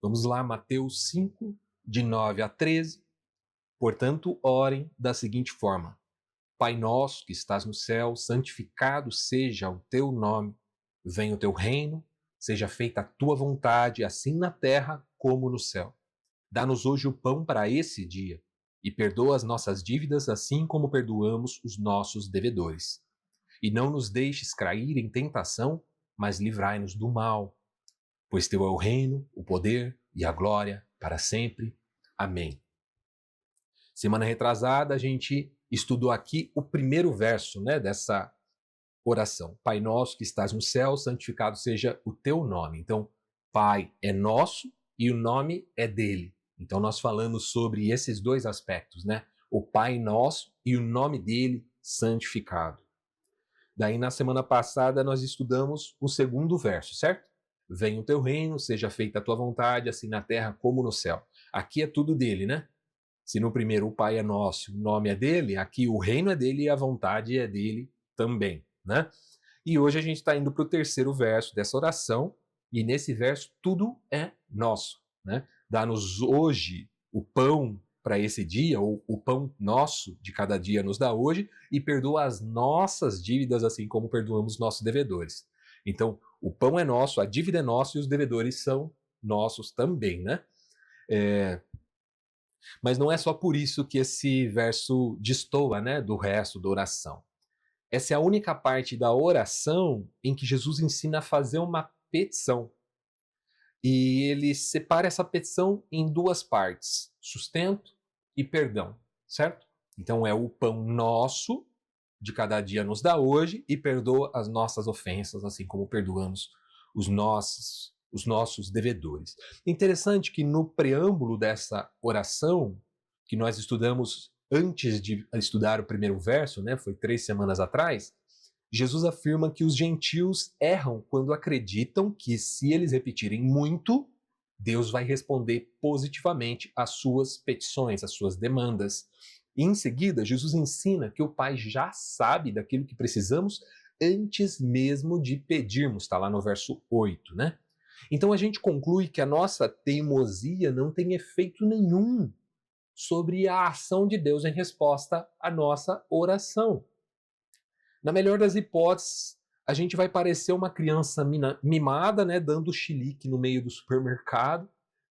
Vamos lá, Mateus 5, de 9 a 13. Portanto, orem da seguinte forma: Pai nosso que estás no céu, santificado seja o teu nome. Venha o teu reino, seja feita a tua vontade, assim na terra como no céu. Dá-nos hoje o pão para esse dia e perdoa as nossas dívidas, assim como perdoamos os nossos devedores. E não nos deixes cair em tentação, mas livrai-nos do mal. Pois teu é o reino, o poder e a glória para sempre. Amém. Semana retrasada, a gente estudou aqui o primeiro verso, dessa oração. Pai nosso que estás no céu, santificado seja o teu nome. Então, Pai é nosso e o nome é dele. Então, nós falamos sobre esses dois aspectos, O Pai nosso e o nome dele santificado. Daí, na semana passada, nós estudamos o segundo verso, certo? Venha o teu reino, seja feita a tua vontade, assim na terra como no céu. Aqui é tudo dele, Se no primeiro o Pai é nosso, o nome é dele, aqui o reino é dele e a vontade é dele também, E hoje a gente está indo para o terceiro verso dessa oração, e nesse verso tudo é nosso, Dá-nos hoje o pão para esse dia, ou o pão nosso de cada dia nos dá hoje, e perdoa as nossas dívidas, assim como perdoamos nossos devedores. Então, o pão é nosso, a dívida é nossa e os devedores são nossos também, Mas não é só por isso que esse verso destoa, do resto da oração. Essa é a única parte da oração em que Jesus ensina a fazer uma petição. E ele separa essa petição em duas partes: sustento e perdão, certo? Então é o pão nosso de cada dia nos dá hoje e perdoa as nossas ofensas, assim como perdoamos os nossos devedores. Interessante que no preâmbulo dessa oração, que nós estudamos antes de estudar o primeiro verso, foi 3 semanas atrás, Jesus afirma que os gentios erram quando acreditam que, se eles repetirem muito, Deus vai responder positivamente às suas petições, às suas demandas. E em seguida, Jesus ensina que o Pai já sabe daquilo que precisamos antes mesmo de pedirmos, está lá no verso 8, Então a gente conclui que a nossa teimosia não tem efeito nenhum sobre a ação de Deus em resposta à nossa oração. Na melhor das hipóteses, a gente vai parecer uma criança mimada, dando chilique no meio do supermercado,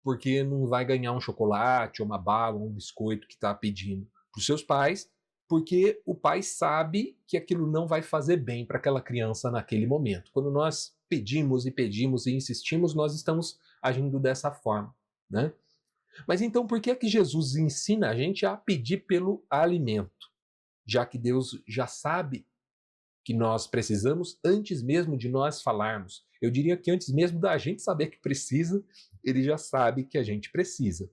porque não vai ganhar um chocolate, uma bala, um biscoito que está pedindo para os seus pais, porque o pai sabe que aquilo não vai fazer bem para aquela criança naquele momento. Quando nós pedimos e insistimos, nós estamos agindo dessa forma, Mas então, por que é que Jesus ensina a gente a pedir pelo alimento? Já que Deus já sabe que nós precisamos antes mesmo de nós falarmos. Eu diria que antes mesmo da gente saber que precisa, ele já sabe que a gente precisa.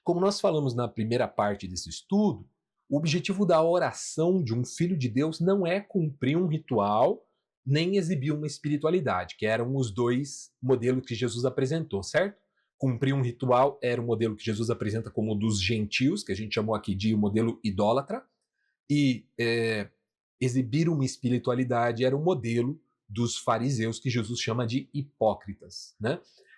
Como nós falamos na primeira parte desse estudo, o objetivo da oração de um filho de Deus não é cumprir um ritual, nem exibir uma espiritualidade, que eram os dois modelos que Jesus apresentou, certo? Cumprir um ritual era o modelo que Jesus apresenta como o dos gentios, que a gente chamou aqui de modelo idólatra, e exibir uma espiritualidade era o modelo dos fariseus, que Jesus chama de hipócritas,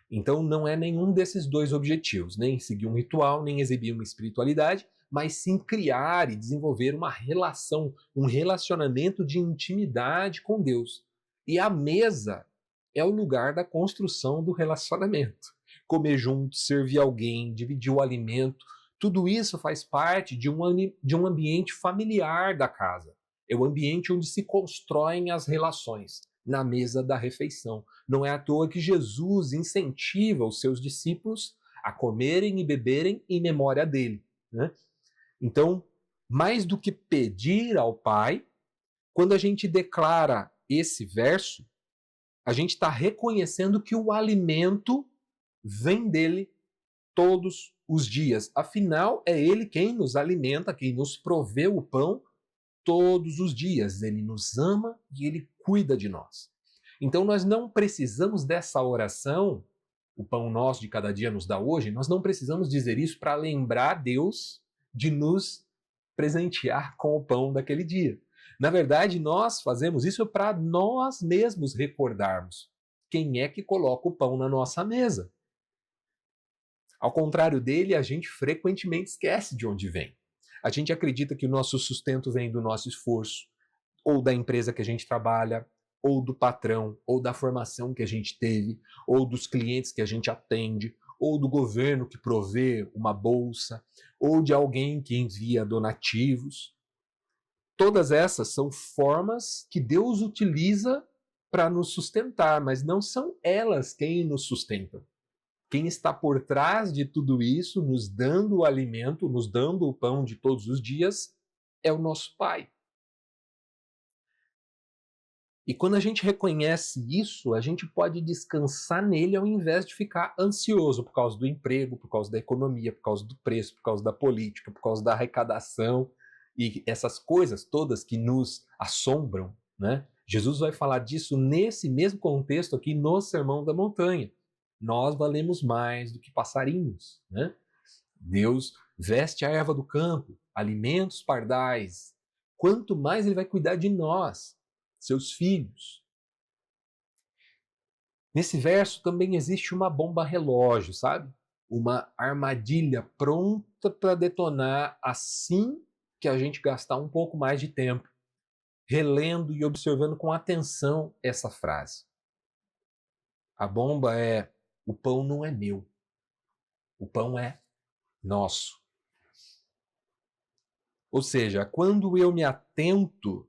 Então não é nenhum desses dois objetivos, nem seguir um ritual, nem exibir uma espiritualidade, mas sim criar e desenvolver uma relação, um relacionamento de intimidade com Deus. E a mesa é o lugar da construção do relacionamento. Comer junto, servir alguém, dividir o alimento, tudo isso faz parte de um ambiente familiar da casa. É o ambiente onde se constroem as relações, na mesa da refeição. Não é à toa que Jesus incentiva os seus discípulos a comerem e beberem em memória dele. Então, mais do que pedir ao Pai, quando a gente declara esse verso, a gente está reconhecendo que o alimento vem dele todos os dias. Afinal, é ele quem nos alimenta, quem nos provê o pão todos os dias. Ele nos ama e ele cuida de nós. Então nós não precisamos dessa oração, o pão nosso de cada dia nos dá hoje, nós não precisamos dizer isso para lembrar Deus de nos presentear com o pão daquele dia. Na verdade, nós fazemos isso para nós mesmos recordarmos quem é que coloca o pão na nossa mesa. Ao contrário dele, a gente frequentemente esquece de onde vem. A gente acredita que o nosso sustento vem do nosso esforço, ou da empresa que a gente trabalha, ou do patrão, ou da formação que a gente teve, ou dos clientes que a gente atende, ou do governo que provê uma bolsa, ou de alguém que envia donativos. Todas essas são formas que Deus utiliza para nos sustentar, mas não são elas quem nos sustentam. Quem está por trás de tudo isso, nos dando o alimento, nos dando o pão de todos os dias, é o nosso Pai. E quando a gente reconhece isso, a gente pode descansar nele ao invés de ficar ansioso por causa do emprego, por causa da economia, por causa do preço, por causa da política, por causa da arrecadação e essas coisas todas que nos assombram, né? Jesus vai falar disso nesse mesmo contexto aqui no Sermão da Montanha. Nós valemos mais do que passarinhos, né? Deus veste a erva do campo, alimenta os pardais. Quanto mais ele vai cuidar de nós, seus filhos. Nesse verso também existe uma bomba relógio, sabe? Uma armadilha pronta para detonar assim que a gente gastar um pouco mais de tempo relendo e observando com atenção essa frase. A bomba é: o pão não é meu, o pão é nosso. Ou seja, quando eu me atento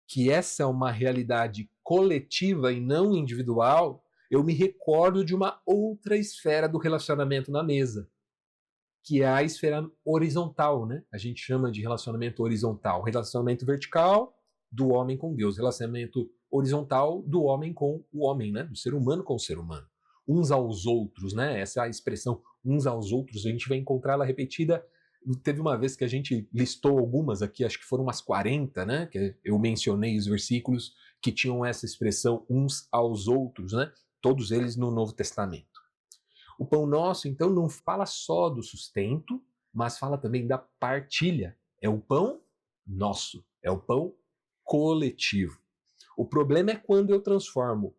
que essa é uma realidade coletiva e não individual, eu me recordo de uma outra esfera do relacionamento na mesa, que é a esfera horizontal, né? A gente chama de relacionamento horizontal. Relacionamento vertical do homem com Deus, relacionamento horizontal do homem com o homem, né? Do ser humano com o ser humano. Uns aos outros, né? Essa é a expressão uns aos outros, a gente vai encontrá-la repetida. Teve uma vez que a gente listou algumas aqui, acho que foram umas 40, né? Que eu mencionei os versículos que tinham essa expressão uns aos outros, né? Todos eles no Novo Testamento. O pão nosso, então, não fala só do sustento, mas fala também da partilha. É o pão nosso, é o pão coletivo. O problema é quando eu transformo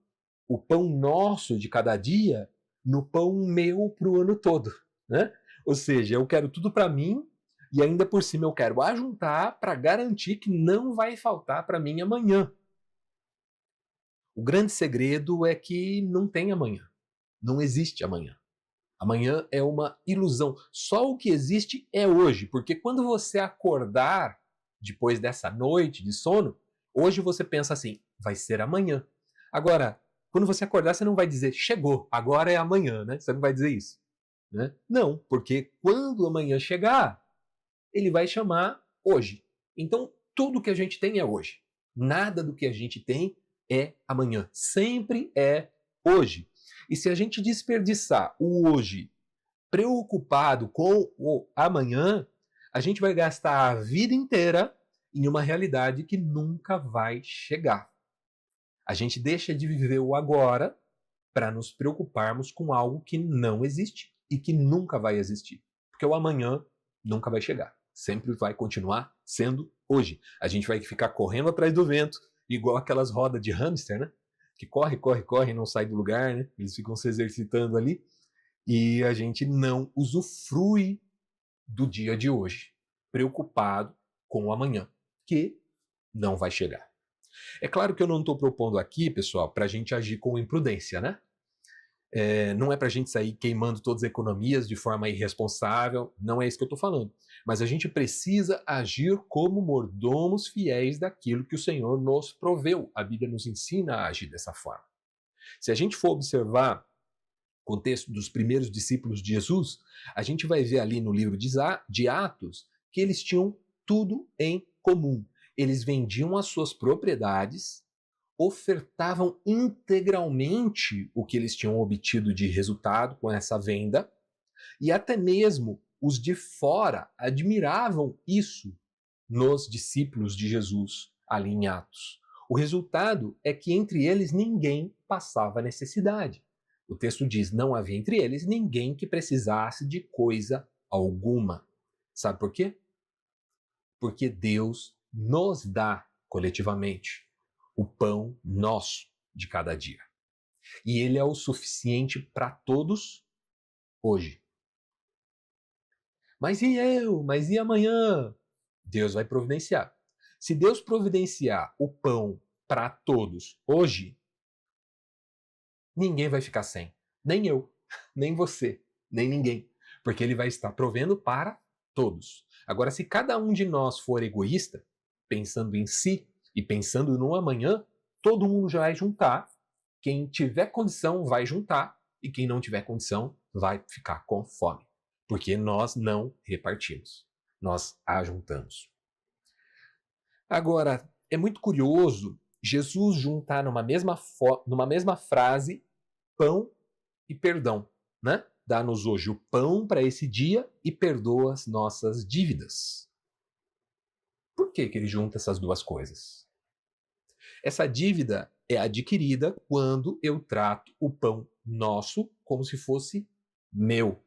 o pão nosso de cada dia no pão meu para o ano todo, né? Ou seja, eu quero tudo para mim e ainda por cima eu quero ajuntar para garantir que não vai faltar para mim amanhã. O grande segredo é que não tem amanhã. Não existe amanhã. Amanhã é uma ilusão. Só o que existe é hoje, porque quando você acordar depois dessa noite de sono, hoje você pensa assim, vai ser amanhã. Agora, quando você acordar, você não vai dizer, chegou, agora é amanhã, né? Você não vai dizer isso. Né? Não, porque quando amanhã chegar, ele vai chamar hoje. Então, tudo que a gente tem é hoje. Nada do que a gente tem é amanhã. Sempre é hoje. E se a gente desperdiçar o hoje preocupado com o amanhã, a gente vai gastar a vida inteira em uma realidade que nunca vai chegar. A gente deixa de viver o agora para nos preocuparmos com algo que não existe e que nunca vai existir. Porque o amanhã nunca vai chegar. Sempre vai continuar sendo hoje. A gente vai ficar correndo atrás do vento, igual aquelas rodas de hamster, né? Que corre, corre, corre e não sai do lugar, né? Eles ficam se exercitando ali. E a gente não usufrui do dia de hoje, preocupado com o amanhã, que não vai chegar. É claro que eu não estou propondo aqui, pessoal, para a gente agir com imprudência, né? Não é para a gente sair queimando todas as economias de forma irresponsável, não é isso que eu estou falando. Mas a gente precisa agir como mordomos fiéis daquilo que o Senhor nos proveu. A Bíblia nos ensina a agir dessa forma. Se a gente for observar o contexto dos primeiros discípulos de Jesus, a gente vai ver ali no livro de Atos que eles tinham tudo em comum. Eles vendiam as suas propriedades, ofertavam integralmente o que eles tinham obtido de resultado com essa venda, e até mesmo os de fora admiravam isso nos discípulos de Jesus ali em Atos. O resultado é que entre eles ninguém passava necessidade. O texto diz: não havia entre eles ninguém que precisasse de coisa alguma. Sabe por quê? Porque Deus nos dá coletivamente o pão nosso de cada dia. E ele é o suficiente para todos hoje. Mas e eu? Mas e amanhã? Deus vai providenciar. Se Deus providenciar o pão para todos hoje, ninguém vai ficar sem. Nem eu, nem você, nem ninguém. Porque ele vai estar provendo para todos. Agora, se cada um de nós for egoísta, pensando em si e pensando no amanhã, todo mundo já vai juntar. Quem tiver condição vai juntar e quem não tiver condição vai ficar com fome. Porque nós não repartimos, nós ajuntamos. Agora, é muito curioso Jesus juntar numa mesma frase pão e perdão, né? Dá-nos hoje o pão para esse dia e perdoa as nossas dívidas. Por que ele junta essas duas coisas? Essa dívida é adquirida quando eu trato o pão nosso como se fosse meu.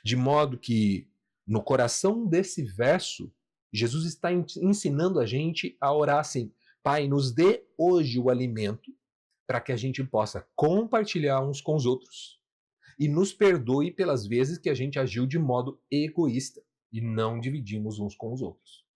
De modo que, no coração desse verso, Jesus está ensinando a gente a orar assim: Pai, nos dê hoje o alimento para que a gente possa compartilhar uns com os outros. E nos perdoe pelas vezes que a gente agiu de modo egoísta e não dividimos uns com os outros.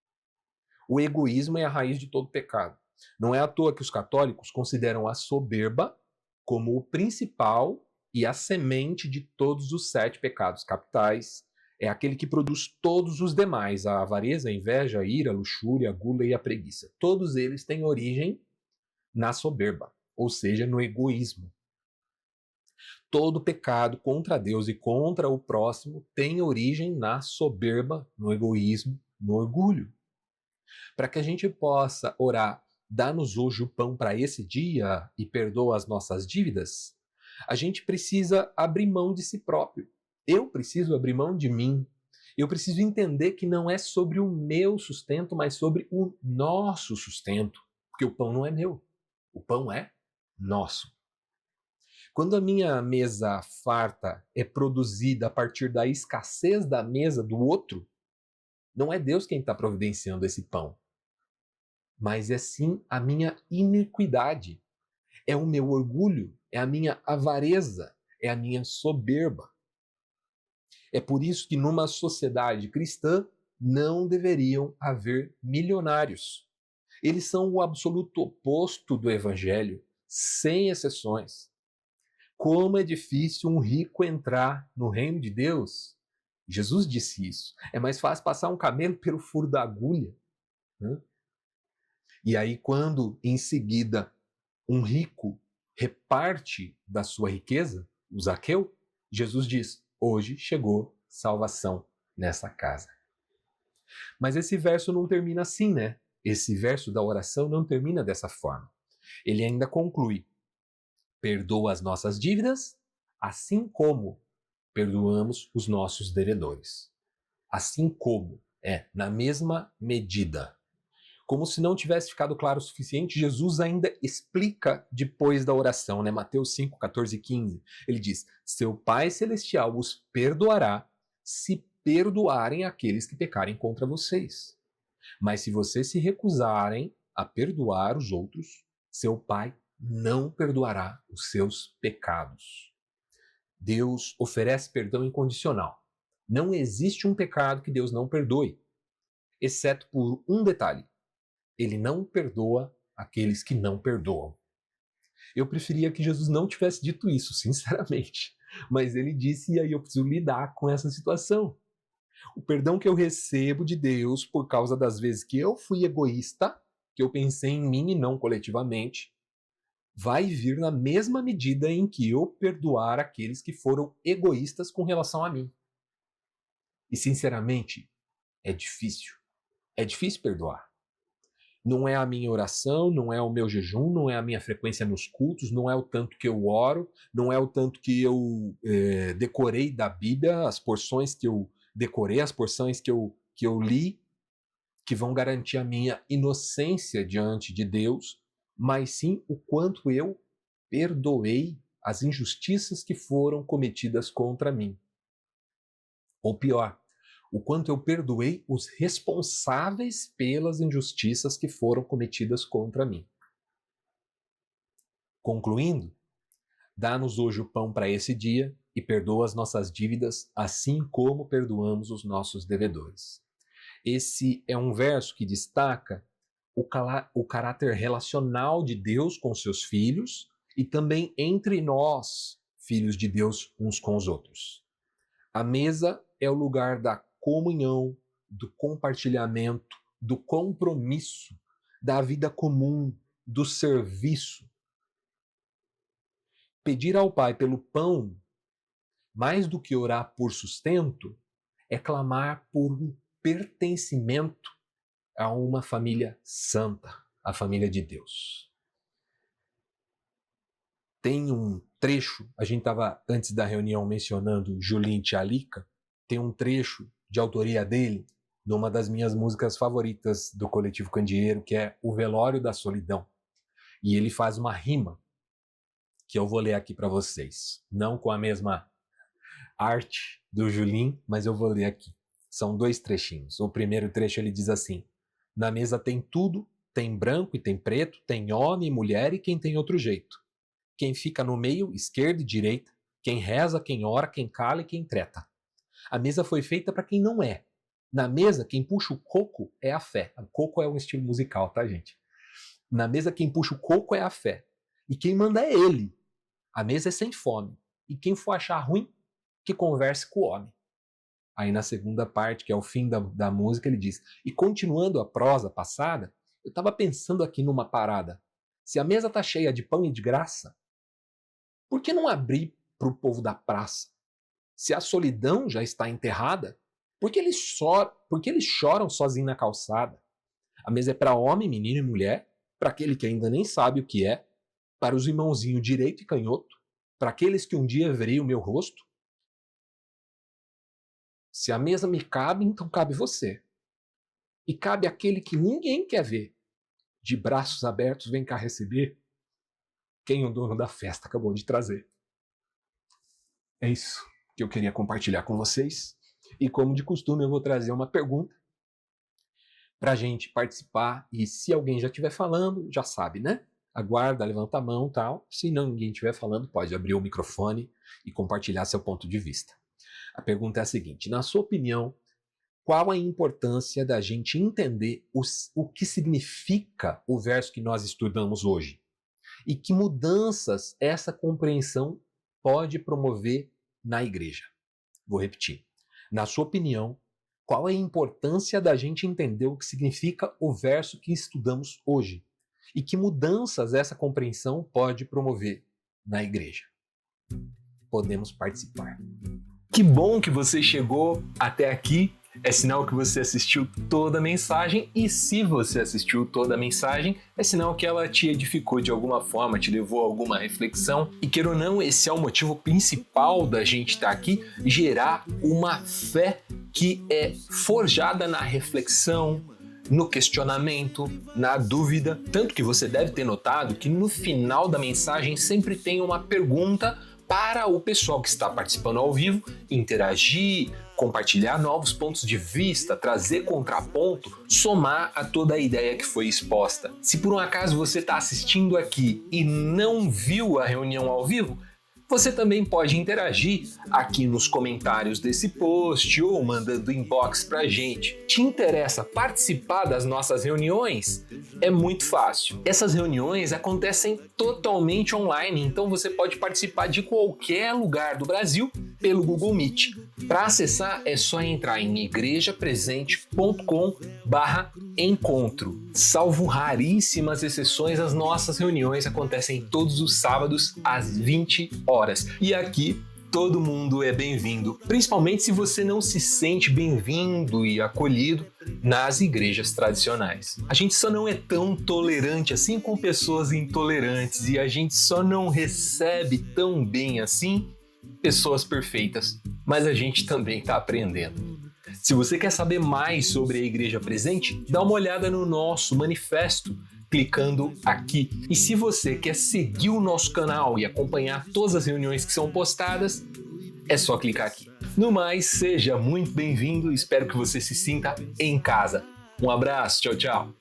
O egoísmo é a raiz de todo pecado. Não é à toa que os católicos consideram a soberba como o principal e a semente de todos os 7 pecados capitais. É aquele que produz todos os demais: a avareza, a inveja, a ira, a luxúria, a gula e a preguiça. Todos eles têm origem na soberba, ou seja, no egoísmo. Todo pecado contra Deus e contra o próximo tem origem na soberba, no egoísmo, no orgulho. Para que a gente possa orar, dá-nos hoje o pão para esse dia e perdoa as nossas dívidas, a gente precisa abrir mão de si próprio. Eu preciso abrir mão de mim. Eu preciso entender que não é sobre o meu sustento, mas sobre o nosso sustento. Porque o pão não é meu. O pão é nosso. Quando a minha mesa farta é produzida a partir da escassez da mesa do outro, não é Deus quem está providenciando esse pão, mas é sim a minha iniquidade, é o meu orgulho, é a minha avareza, é a minha soberba. É por isso que numa sociedade cristã não deveriam haver milionários. Eles são o absoluto oposto do evangelho, sem exceções. Como é difícil um rico entrar no reino de Deus. Jesus disse isso. É mais fácil passar um camelo pelo furo da agulha, né? E aí, quando em seguida um rico reparte da sua riqueza, o Zaqueu, Jesus diz: hoje chegou salvação nessa casa. Mas esse verso não termina assim, né? Esse verso da oração não termina dessa forma. Ele ainda conclui: perdoa as nossas dívidas, assim como perdoamos os nossos devedores. Assim como, na mesma medida. Como se não tivesse ficado claro o suficiente, Jesus ainda explica depois da oração, né? Mateus 5, 14 e 15. Ele diz: seu Pai Celestial os perdoará se perdoarem aqueles que pecarem contra vocês. Mas se vocês se recusarem a perdoar os outros, seu Pai não perdoará os seus pecados. Deus oferece perdão incondicional. Não existe um pecado que Deus não perdoe, exceto por um detalhe: ele não perdoa aqueles que não perdoam. Eu preferia que Jesus não tivesse dito isso, sinceramente. Mas ele disse, e aí eu preciso lidar com essa situação. O perdão que eu recebo de Deus por causa das vezes que eu fui egoísta, que eu pensei em mim e não coletivamente, vai vir na mesma medida em que eu perdoar aqueles que foram egoístas com relação a mim. E, sinceramente, é difícil. É difícil perdoar. Não é a minha oração, não é o meu jejum, não é a minha frequência nos cultos, não é o tanto que eu oro, não é o tanto que eu decorei da Bíblia, as porções que eu decorei, as porções que eu li, que vão garantir a minha inocência diante de Deus, mas sim o quanto eu perdoei as injustiças que foram cometidas contra mim. Ou pior, o quanto eu perdoei os responsáveis pelas injustiças que foram cometidas contra mim. Concluindo, dá-nos hoje o pão para esse dia e perdoa as nossas dívidas, assim como perdoamos os nossos devedores. Esse é um verso que destaca o caráter relacional de Deus com seus filhos e também entre nós, filhos de Deus, uns com os outros. A mesa é o lugar da comunhão, do compartilhamento, do compromisso, da vida comum, do serviço. Pedir ao Pai pelo pão, mais do que orar por sustento, é clamar por um pertencimento a uma família santa, a família de Deus. Tem um trecho, a gente estava antes da reunião mencionando Julinho Tchalica, tem um trecho de autoria dele, numa das minhas músicas favoritas do Coletivo Candeeiro, que é O Velório da Solidão. E ele faz uma rima, que eu vou ler aqui para vocês. Não com a mesma arte do Julinho, mas eu vou ler aqui. São 2 trechinhos. O primeiro trecho ele diz assim: na mesa tem tudo, tem branco e tem preto, tem homem e mulher e quem tem outro jeito. Quem fica no meio, esquerda e direita, quem reza, quem ora, quem cala e quem treta. A mesa foi feita para quem não é. Na mesa, quem puxa o coco é a fé. O coco é um estilo musical, tá, gente? Na mesa, quem puxa o coco é a fé. E quem manda é ele. A mesa é sem fome. E quem for achar ruim, que converse com o homem. Aí na segunda parte, que é o fim da música, ele diz: e continuando a prosa passada, eu estava pensando aqui numa parada. Se a mesa tá cheia de pão e de graça, por que não abrir para o povo da praça? Se a solidão já está enterrada, por que eles choram sozinhos na calçada? A mesa é para homem, menino e mulher, para aquele que ainda nem sabe o que é, para os irmãozinhos direito e canhoto, para aqueles que um dia verem o meu rosto. Se a mesa me cabe, então cabe você. E cabe aquele que ninguém quer ver. De braços abertos, vem cá receber quem o dono da festa acabou de trazer. É isso que eu queria compartilhar com vocês. E como de costume, eu vou trazer uma pergunta para a gente participar. E se alguém já estiver falando, já sabe, né? Aguarda, levanta a mão e tal. Se não ninguém estiver falando, pode abrir o microfone e compartilhar seu ponto de vista. A pergunta é a seguinte: na sua opinião, qual a importância da gente entender o que significa o verso que nós estudamos hoje? E que mudanças essa compreensão pode promover na igreja? Vou repetir. Na sua opinião, qual a importância da gente entender o que significa o verso que estudamos hoje? E que mudanças essa compreensão pode promover na igreja? Podemos participar. Que bom que você chegou até aqui. É sinal que você assistiu toda a mensagem, e se você assistiu toda a mensagem, é sinal que ela te edificou de alguma forma, te levou a alguma reflexão. E queira ou não, esse é o motivo principal da gente estar aqui, gerar uma fé que é forjada na reflexão, no questionamento, na dúvida. Tanto que você deve ter notado que no final da mensagem sempre tem uma pergunta para o pessoal que está participando ao vivo interagir, compartilhar novos pontos de vista, trazer contraponto, somar a toda a ideia que foi exposta. Se por um acaso você está assistindo aqui e não viu a reunião ao vivo, você também pode interagir aqui nos comentários desse post ou mandando inbox pra gente. Te interessa participar das nossas reuniões? É muito fácil. Essas reuniões acontecem totalmente online, então você pode participar de qualquer lugar do Brasil pelo Google Meet. Para acessar é só entrar em igrejapresente.com/encontro. Salvo raríssimas exceções, as nossas reuniões acontecem todos os sábados às 20 horas. E aqui todo mundo é bem-vindo, principalmente se você não se sente bem-vindo e acolhido nas igrejas tradicionais. A gente só não é tão tolerante assim com pessoas intolerantes, e a gente só não recebe tão bem assim pessoas perfeitas, mas a gente também está aprendendo. Se você quer saber mais sobre a Igreja Presente, dá uma olhada no nosso manifesto, clicando aqui. E se você quer seguir o nosso canal e acompanhar todas as reuniões que são postadas, é só clicar aqui. No mais, seja muito bem-vindo, espero que você se sinta em casa. Um abraço, tchau, tchau!